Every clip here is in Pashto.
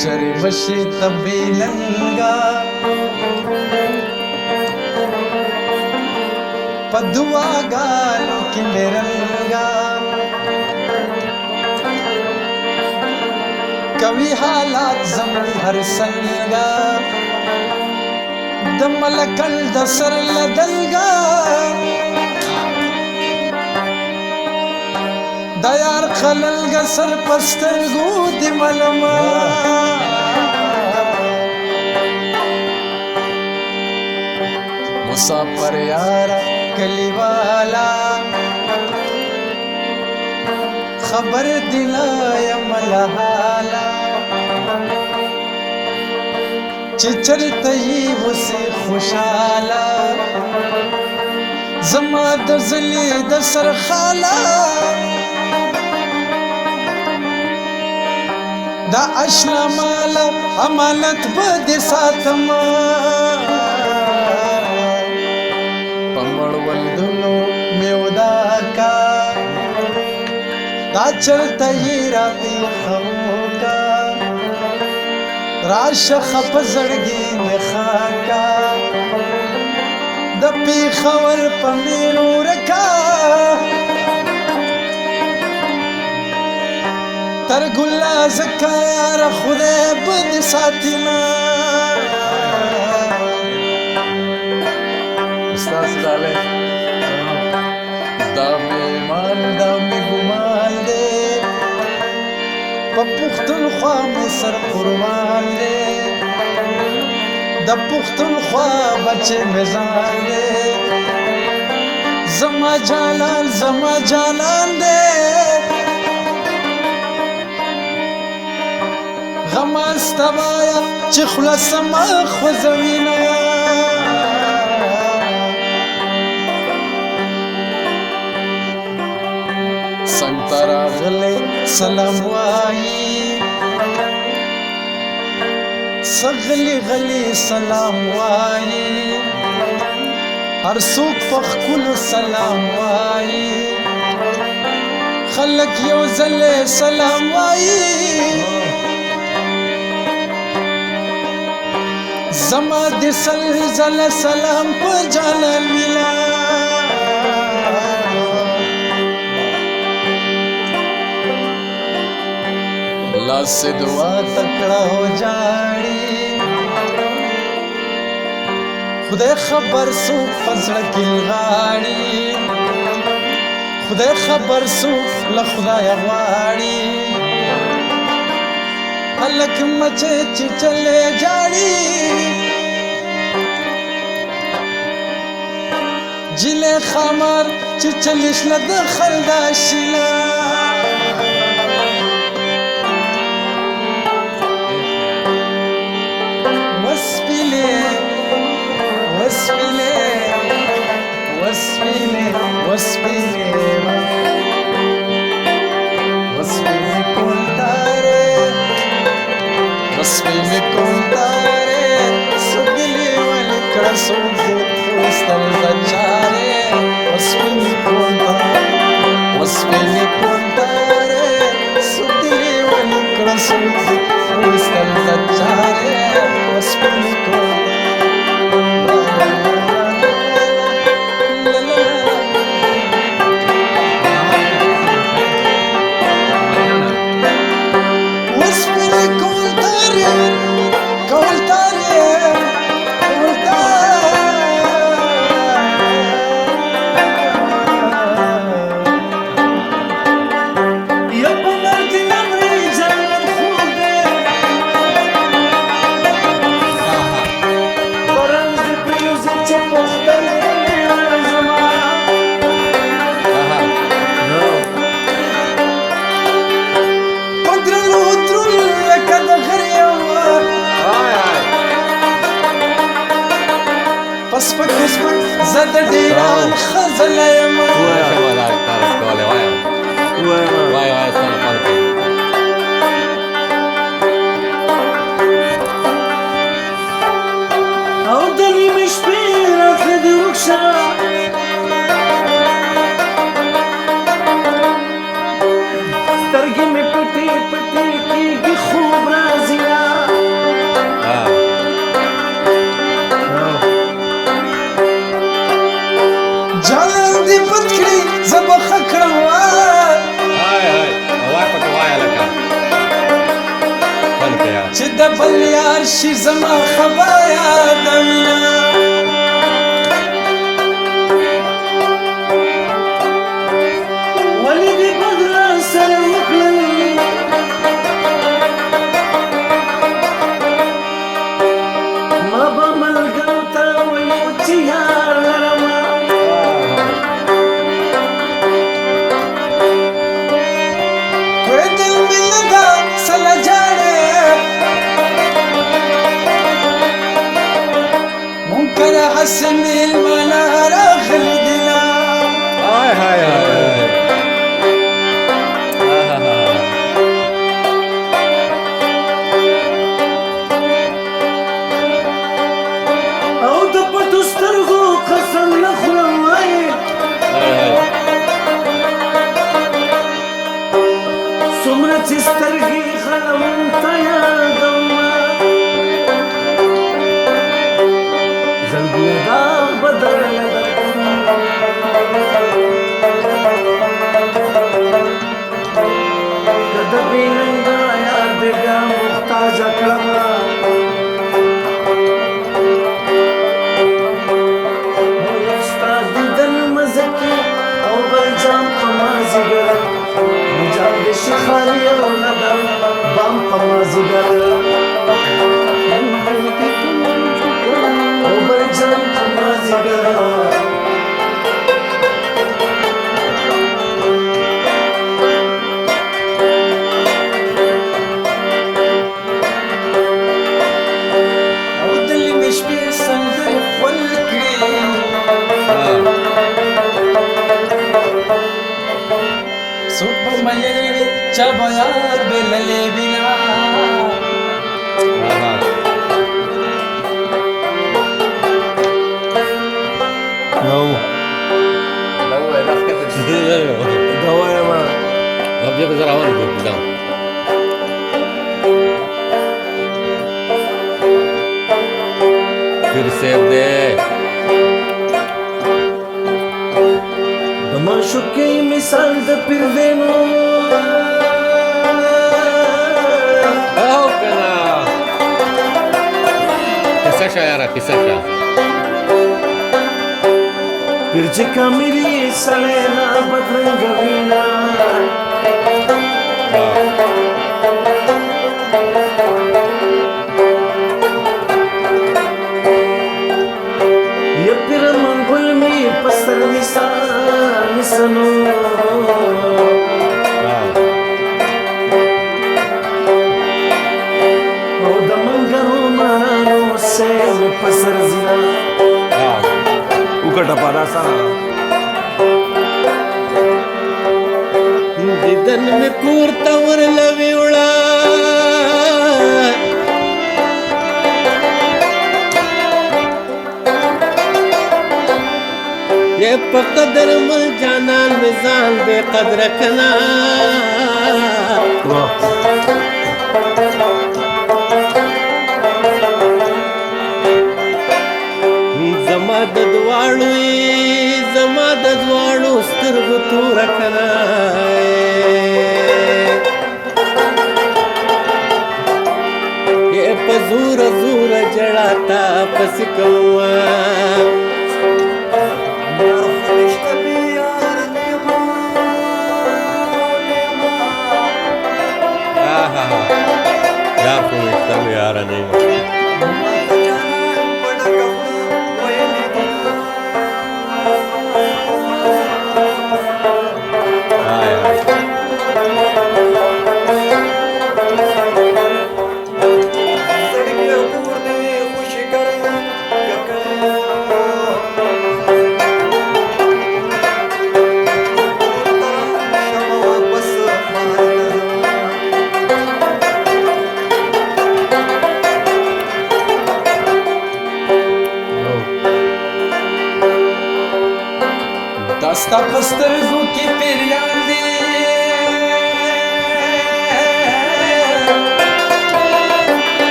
چرې وشي تبیلنګا په دعاګانو کې مې رنګا کوي حالات زمون هر څنګه د ملکل د سر لدلګا د یار خللګ سر پسترګو د ملما مسافر یارا کلیوالا خبر دلا یملحالا چې چرته یې وسې خوشاله زما د زلې د سرخاله دا اشنا مال امانت به دې ساتما په مړوندونو مې ودا کا دا چرته یې راپېښو کا راشه خپ زړګي مې خاکا د پېښور په میرو رکا تر ګلا زکا یار خدای به دې ساتیما استاد ډاله دا مې مان دا مې ګمان دې په پښتونخوا مې سر قربان دی د پښتونخوا بچې مې ځان دی زما جانان دی غم استوایا چې خوله سما خوځوینه څنګ ته راغلی سلام وایي سغلی غلی سلام وایي هر څوک په ښکلو سلام وایي خلک یو ځل سلام وایي زما د سل ځله سلام په جانان ویلا لاس دعا تکړه ہو جاړي خدای خبر سو فزړه کې غاړي خدای خبر سو له خدای غواړي هلک مچې چې چلے جاړي جله خمر چې چلیش له دخل داشلا وسپینې کوتارې سګلې ولې کړه سوځې وستل د چارې وسپینې کوتارې سګلې ولې کړه سوځې وستل د چارې وسپینې پسپک زد ډیران خزله یم او د نیمې شپې راتله دې وکشه سترګې مې پټې پټې کېږي خوب راځي چې د بل یار شي زما خبره یادوینه ولې دې بدله سره وکړل ما به ملګرو ته ویل چې یار لرمه کوی دل مې نه ده سله جاړې منکر هسې مېلمانه راغلي دینه او د پټو سترګو قسم نه خورم وایې څومره چې سترګې خلم ته یادومه زړګیه داغ به درله درکړم که د بې ننګه یار دې بیا محتاجه کړمه ستا دیدن مزه کې او بل جام په مازدیګر جام دې شي خالي او نه دم بام په مازدیګر او بل جام په مازدیګر او دل مې شپې سندرې خوند کړې څوک به مللې وي چا به یار بللې وینا Dia besar awal itu bilang. फिर से दे د معشوقۍ مثال د پیرزینو Oh kena. Kisah syara, kisah syara. پیر چې کامري سلینا بدرنګ وینا یا پیر منګل می پسر نسانو او د منګرو مارانو سیل پسر زینا وکټه پادا سره دیدن می کور تور لوي وړا ये पकदर मल जानन मिजान बे कदर कना زما د دواړو سترګو تور کنا یہ په زور زور جړاتا پس کوه यार को इतना यार नहीं داستا پسترګو کې پیریان دي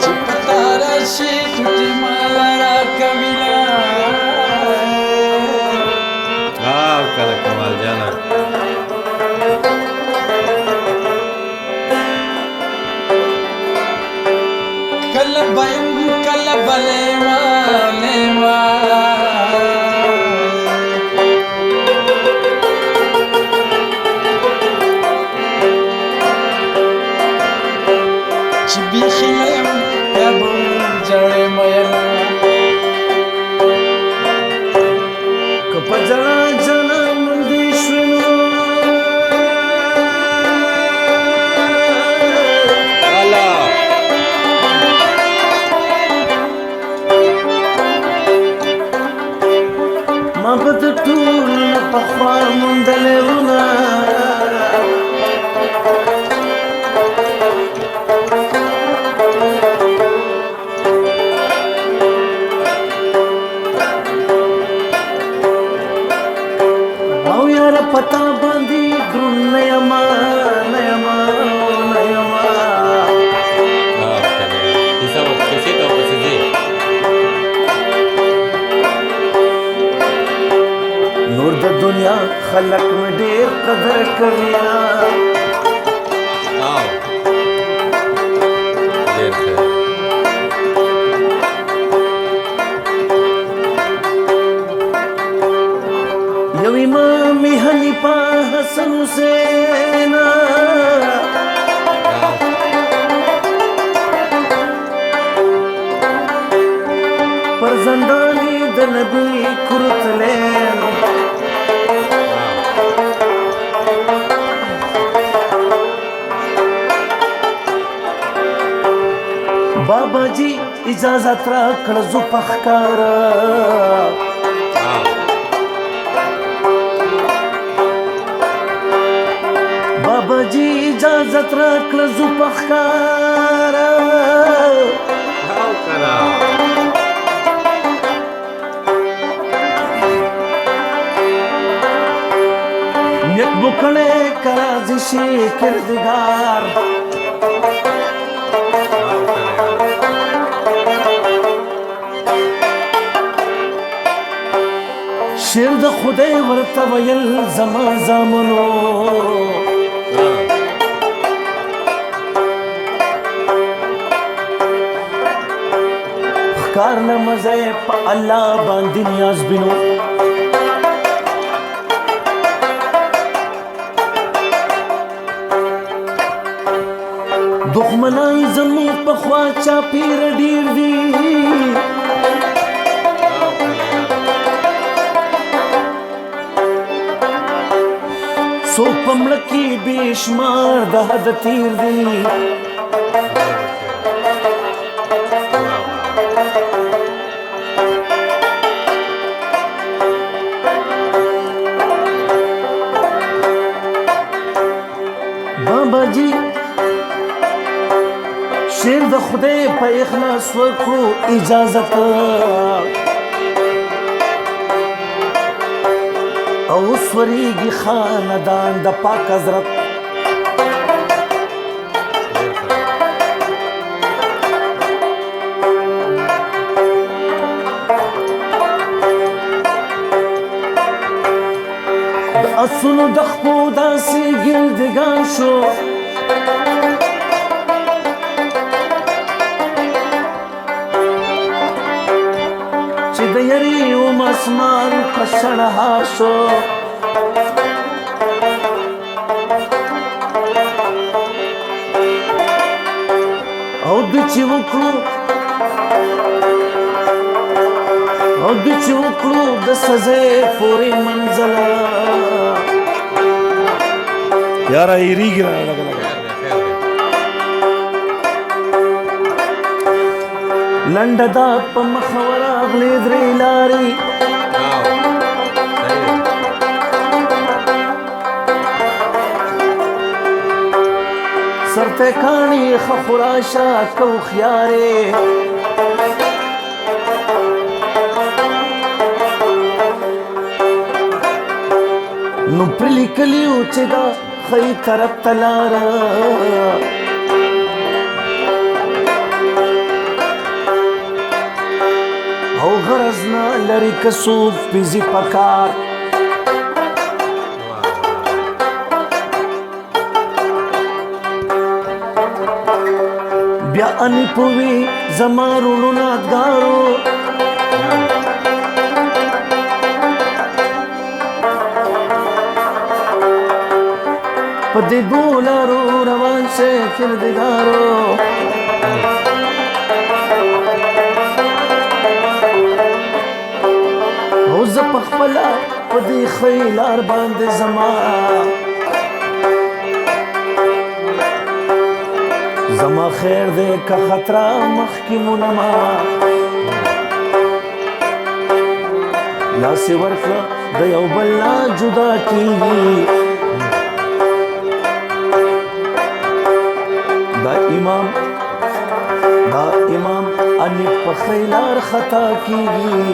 چې پتا راشي ټوټي مال را کوینا کله کمال جانا دا خلق مې ډېر قدر کوي ډېر ښه یو امام حنیفه حسن حسین پر زندانی د نبی کرتلین بابا جی اجازت را کړ زو پخکار بابا جی اجازت را کړ زو پخکار نیت بکڑے کرازشی کردگار شیر د خدای ورته ویل زما زامنو ښکار نه مزه په الله باندې نیاز بینو دښمنان زموږ په خوا چاپېر ډېر دي څوک په مړه کې بې شمار د حد تېر دي بابا جی شیر د خدای په اخلاص ورکړو اجازت او سوریږي خاندان د پاک حضرت د اسونو د خپو داسې ګلدګان شو چې د یری اسمان په شړها شو او د چې وکړو د سزې پورې منزل یاره ایریږي را لګه لنډه دا په مخه ورغلې درې لارې سرته کاڼي ښه خوراشه که هوښیارې نو پرې لیکلي وو چې دا ښی طرف ته لاره او غرض نه لري که څوک پیزي په کار بیا اني پوي زما رونو نادګارو په دې دولارو روان شي کردګارو او زه پخپله په دې ښی لار باندې زما زما خیر دی که خطره مخکې مونما لاس یې ورکړه د یو بل نه جدا کېږي دا امام اني په ښی لار خطا کېږي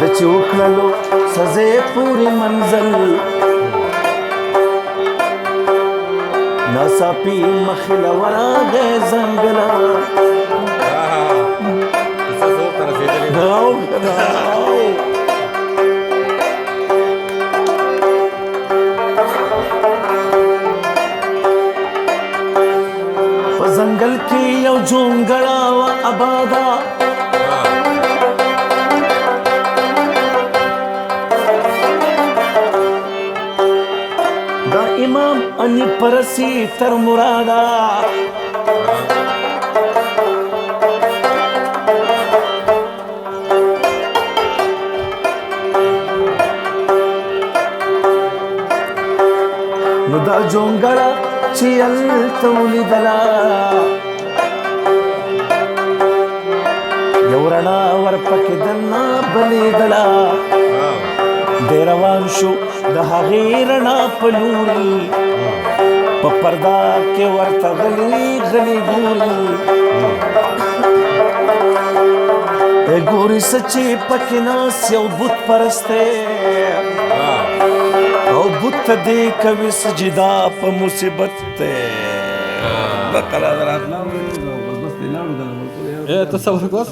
د چې وکړلو سزې پورې منزل ناڅاپي مخې له ورغی ځنګله جونګړه و آبادا دا امام انی پرسی تر مرادا نو دا جونګړه چې هلته ولیدله یو رڼا ورپکې دننه بلېدله دی روان شو د هغې رڼا په لوري په پرده کې ورته غلي غلي ګوري ګوري څه چې پکې ناست یو بت پرست دی او بت ته دې کوي سجدا په مصیبت دی تصور کوه